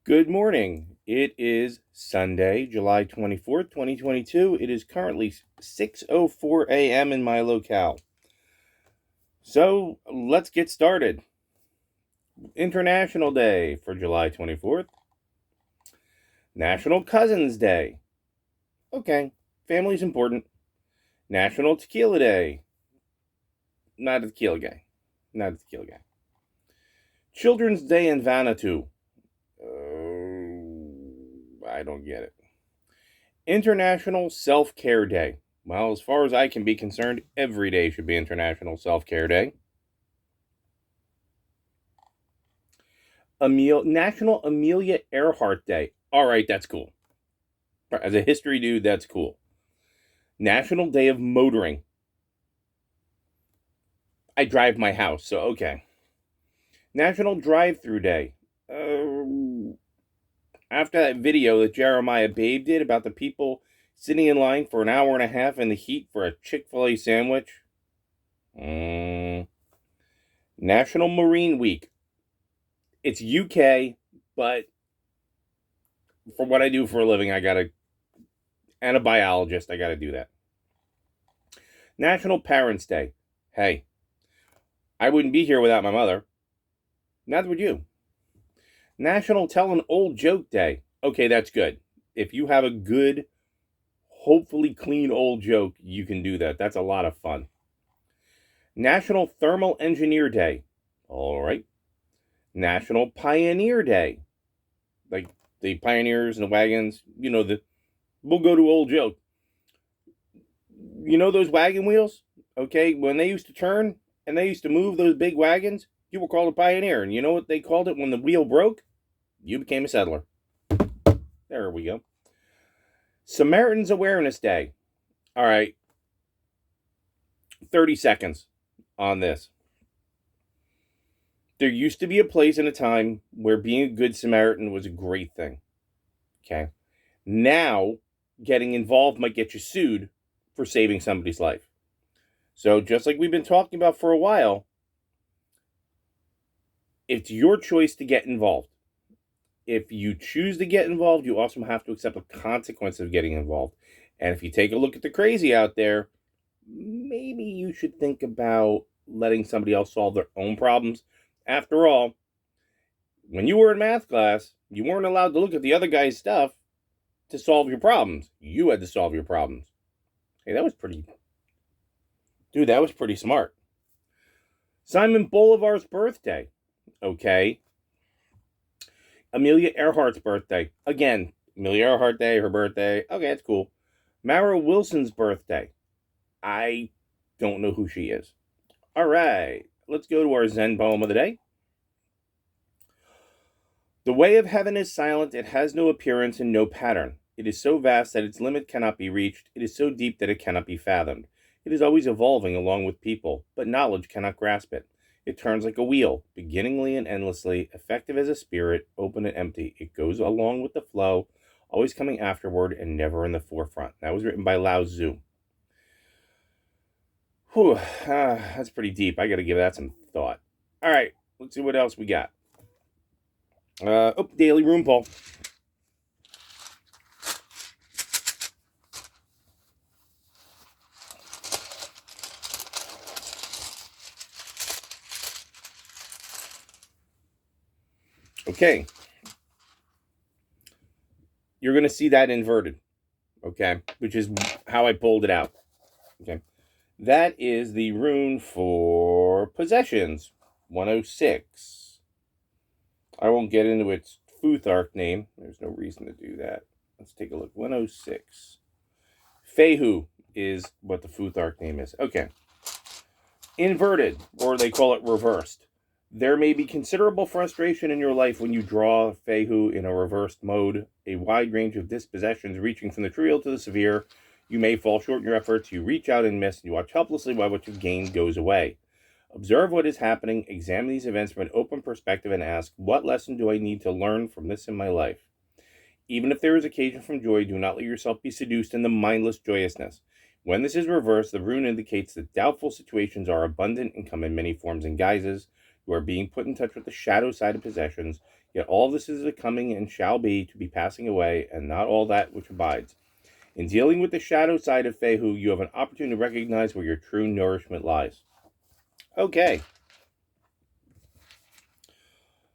Good morning. It is Sunday, July 24th, 2022. It is currently 6:04 a.m. in my locale. So, let's get started. International Day for July 24th. National Cousins Day. Okay, family's important. National Tequila Day. Not a tequila guy. Not a tequila guy. Children's Day in Vanuatu. I don't get it. International Self-Care Day. Well, as far as I can be concerned, every day should be International Self-Care Day. National Amelia Earhart Day. All right, that's cool. As a history dude, that's cool. National Day of Motoring. I drive my house, so okay. National Drive-Through Day. After that video that Jeremiah Babe did about the people sitting in line for an hour and a half in the heat for a Chick-fil-A sandwich. National Marine Week. It's UK, but for what I do for a living, and a biologist, I gotta do that. National Parents Day. Hey, I wouldn't be here without my mother. Neither would you. National Tell an Old Joke Day. Okay, that's good. If you have a good, hopefully clean old joke, you can do that. That's a lot of fun. National Thermal Engineer Day. All right. National Pioneer Day. Like the pioneers and the wagons, we'll go to old joke. You know those wagon wheels? Okay, when they used to turn and they used to move those big wagons, you were called a pioneer. And you know what they called it when the wheel broke? You became a settler. There we go. Samaritan's Awareness Day. All right. 30 seconds on this. There used to be a place and a time where being a good Samaritan was a great thing. Okay. Now, getting involved might get you sued for saving somebody's life. So, just like we've been talking about for a while, it's your choice to get involved. If you choose to get involved, you also have to accept the consequence of getting involved. And if you take a look at the crazy out there, maybe you should think about letting somebody else solve their own problems. After all, when you were in math class, you weren't allowed to look at the other guy's stuff to solve your problems. You had to solve your problems. Hey, that was pretty smart. Simon Bolivar's birthday. Okay. Amelia Earhart's birthday. Again, Amelia Earhart Day, her birthday. Okay, that's cool. Mara Wilson's birthday. I don't know who she is. All right, let's go to our Zen poem of the day. The way of heaven is silent. It has no appearance and no pattern. It is so vast that its limit cannot be reached. It is so deep that it cannot be fathomed. It is always evolving along with people, but knowledge cannot grasp it. It turns like a wheel, beginningly and endlessly, effective as a spirit, open and empty. It goes along with the flow, always coming afterward and never in the forefront. That was written by Lao Tzu. Whew, that's pretty deep. I got to give that some thought. All right, let's see what else we got. Daily room poll. Okay. You're going to see that inverted. Okay. Which is how I pulled it out. Okay. That is the rune for possessions. 106. I won't get into its Futhark name. There's no reason to do that. Let's take a look. 106. Fehu is what the Futhark name is. Okay. Inverted, or they call it reversed. There may be considerable frustration in your life when you draw Fehu in a reversed mode, a wide range of dispossessions reaching from the trivial to the severe. You may fall short in your efforts, you reach out and miss, and you watch helplessly while what you've gained goes away. Observe what is happening, examine these events from an open perspective, and ask, what lesson do I need to learn from this in my life? Even if there is occasion from joy, do not let yourself be seduced in the mindless joyousness. When this is reversed, the rune indicates that doubtful situations are abundant and come in many forms and guises. You are being put in touch with the shadow side of possessions. Yet all this is a coming and shall be to be passing away, and not all that which abides. In dealing with the shadow side of Fehu, you have an opportunity to recognize where your true nourishment lies. Okay.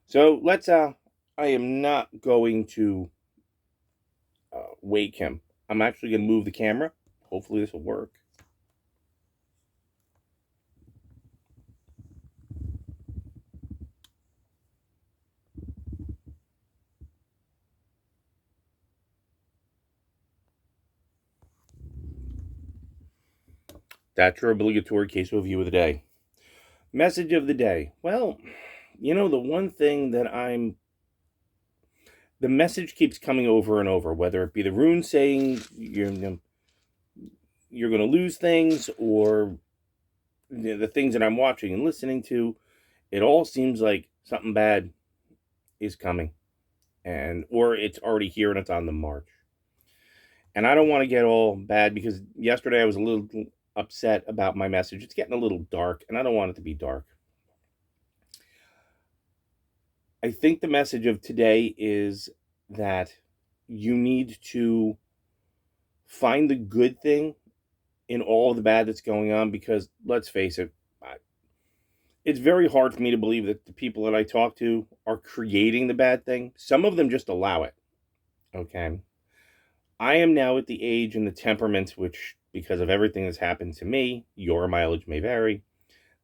So let's, I am not going to wake him. I'm actually going to move the camera. Hopefully this will work. That's your obligatory case review of the day. Message of the day. Well, the one thing that the message keeps coming over and over, whether it be the rune saying you're going to lose things, or the things that I'm watching and listening to, it all seems like something bad is coming, or it's already here and it's on the march. And I don't want to get all bad, because yesterday I was a little upset about my message. It's getting a little dark, and I don't want it to be dark. I think the message of today is that you need to find the good thing in all of the bad that's going on, because let's face it, it's very hard for me to believe that the people that I talk to are creating the bad thing. Some of them just allow it. Okay. I am now at the age and the temperament, which, because of everything that's happened to me, your mileage may vary,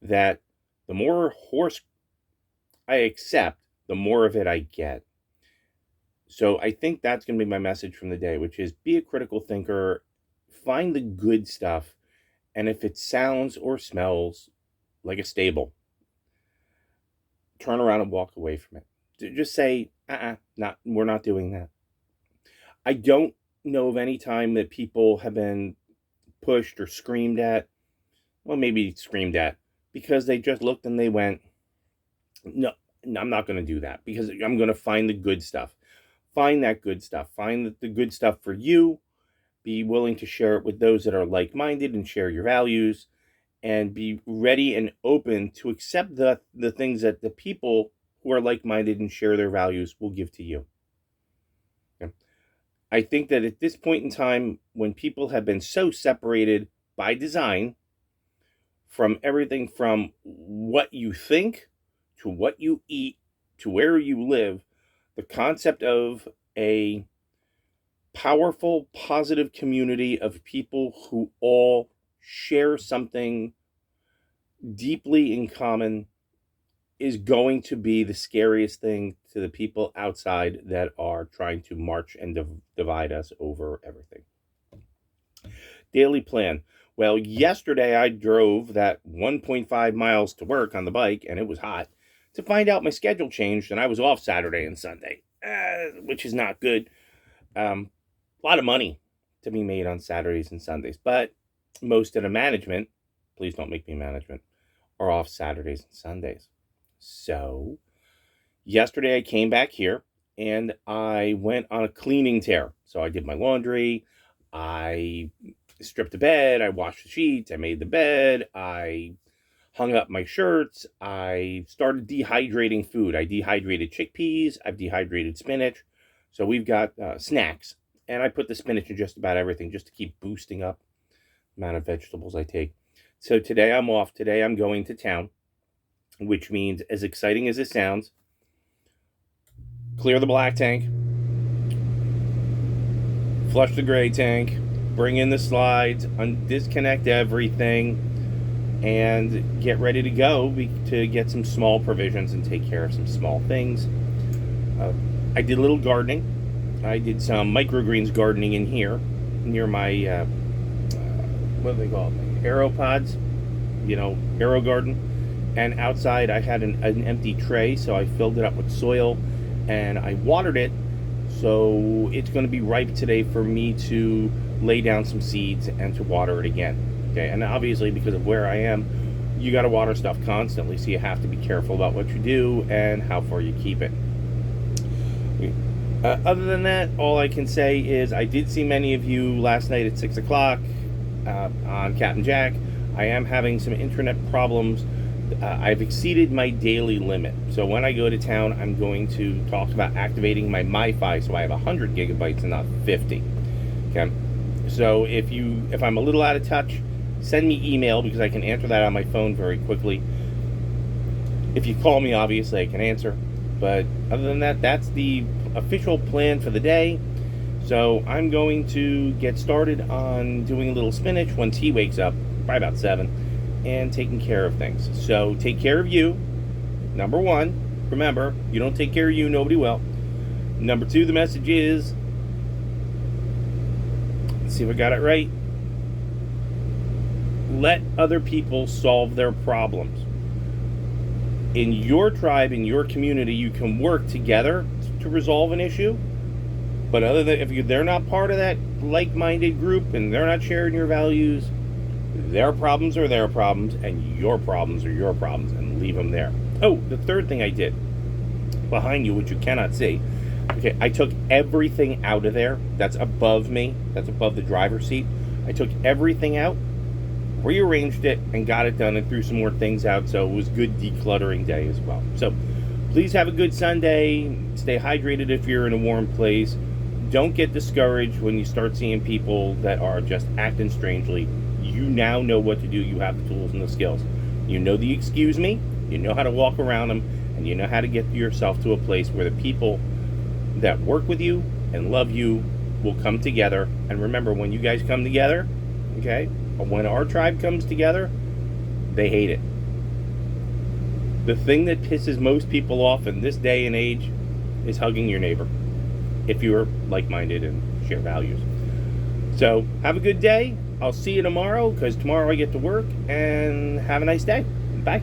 that the more horse I accept, the more of it I get. So I think that's going to be my message from the day, which is be a critical thinker, find the good stuff, and if it sounds or smells like a stable, turn around and walk away from it. Just say, we're not doing that. I don't know of any time that people have been pushed or screamed at, well, maybe screamed at, because they just looked and they went, no, I'm not going to do that, because I'm going to find the good stuff. Find that good stuff. Find the good stuff for you. Be willing to share it with those that are like-minded and share your values, and be ready and open to accept the things that the people who are like-minded and share their values will give to you. Okay. I think that at this point in time, when people have been so separated by design from everything from what you think to what you eat to where you live, the concept of a powerful, positive community of people who all share something deeply in common is going to be the scariest thing to the people outside that are trying to march and divide us over everything. Daily plan. Well, yesterday I drove that 1.5 miles to work on the bike, and it was hot, to find out my schedule changed, and I was off Saturday and Sunday, which is not good. A lot of money to be made on Saturdays and Sundays, but most of the management, please don't make me management, are off Saturdays and Sundays. So yesterday I came back here and I went on a cleaning tear. So I did my laundry, I stripped the bed, I washed the sheets, I made the bed, I hung up my shirts, I started dehydrating food. I dehydrated chickpeas, I've dehydrated spinach. So we've got snacks, and I put the spinach in just about everything just to keep boosting up the amount of vegetables I take. So today I'm off. Today I'm going to town, which means, as exciting as it sounds, clear the black tank, flush the gray tank, bring in the slides, disconnect everything, and get ready to go to get some small provisions and take care of some small things. I did a little gardening. I did some microgreens gardening in here near my, what do they call it? Aeropods, aero garden. And outside I had an empty tray, so I filled it up with soil and I watered it. So it's going to be ripe today for me to lay down some seeds and to water it again. Okay, and obviously because of where I am, you got to water stuff constantly, so you have to be careful about what you do and how far you keep it. Other than that, all I can say is I did see many of you last night at 6 o'clock on Captain Jack. I am having some internet problems. I've exceeded my daily limit. So when I go to town, I'm going to talk about activating my MiFi so I have 100 gigabytes and not 50. Okay. So if I'm a little out of touch, send me email because I can answer that on my phone very quickly. If you call me, obviously I can answer. But other than that, that's the official plan for the day. So I'm going to get started on doing a little spinach once he wakes up, probably about 7, and taking care of things. So take care of you. Number 1, remember, you don't take care of you, nobody will. Number 2, the message is, let's see if I got it right. Let other people solve their problems. In your tribe, in your community, you can work together to resolve an issue. But other than if they're not part of that like-minded group and they're not sharing your values, their problems are their problems and your problems are your problems, and leave them there. Oh, the third thing I did behind you, which you cannot see. Okay, I took everything out of there. That's above me. That's above the driver's seat. I took everything out, rearranged it, and got it done, and threw some more things out. So it was good decluttering day as well. So please have a good Sunday. Stay hydrated if you're in a warm place. Don't get discouraged when you start seeing people that are just acting strangely. You now know what to do. You have the tools and the skills. You know the excuse me. You know how to walk around them, and you know how to get yourself to a place where the people that work with you and love you will come together. And remember, when you guys come together, okay, when our tribe comes together, they hate it. The thing that pisses most people off in this day and age is hugging your neighbor, if you're like-minded and share values. So have a good day. I'll see you tomorrow, because tomorrow I get to work, and have a nice day. Bye.